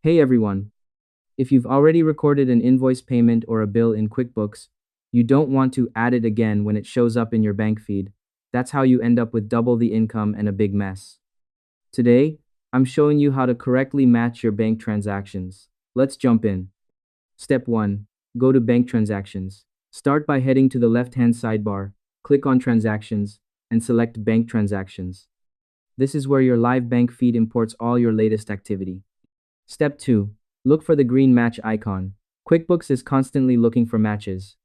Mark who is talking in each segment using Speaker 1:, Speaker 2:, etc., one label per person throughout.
Speaker 1: Hey everyone, if you've already recorded an invoice payment or a bill in QuickBooks, you don't want to add it again when it shows up in your bank feed. That's how you end up with double the income and a big mess. Today, I'm showing you how to correctly match your bank transactions. Let's jump in. Step 1. Go to Bank Transactions. Start by heading to the left-hand sidebar, click on Transactions, and select Bank Transactions. This is where your live bank feed imports all your latest activity. Step 2. Look for the green match icon. QuickBooks is constantly looking for matches.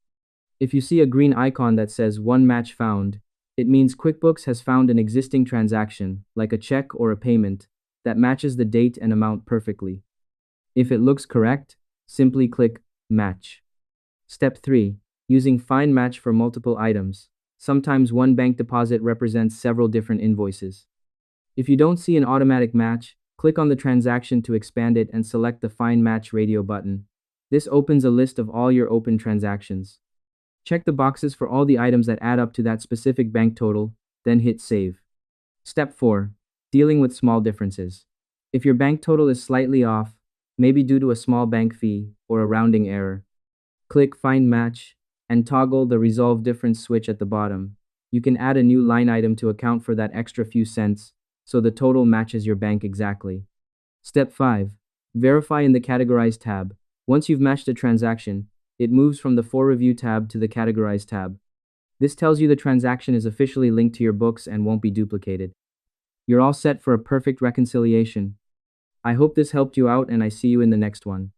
Speaker 1: If you see a green icon that says one match found, it means QuickBooks has found an existing transaction, like a check or a payment, that matches the date and amount perfectly. If it looks correct, simply click Match. Step 3. Using Find Match for multiple items. Sometimes one bank deposit represents several different invoices. If you don't see an automatic match, click on the transaction to expand it and select the Find Match radio button. This opens a list of all your open transactions. Check the boxes for all the items that add up to that specific bank total, then hit Save. Step 4. Dealing with small differences. If your bank total is slightly off, maybe due to a small bank fee or a rounding error, click Find Match and toggle the Resolve Difference switch at the bottom. You can add a new line item to account for that extra few cents, so the total matches your bank exactly. Step 5. Verify in the Categorize tab. Once you've matched a transaction, it moves from the For Review tab to the Categorize tab. This tells you the transaction is officially linked to your books and won't be duplicated. You're all set for a perfect reconciliation. I hope this helped you out and I see you in the next one.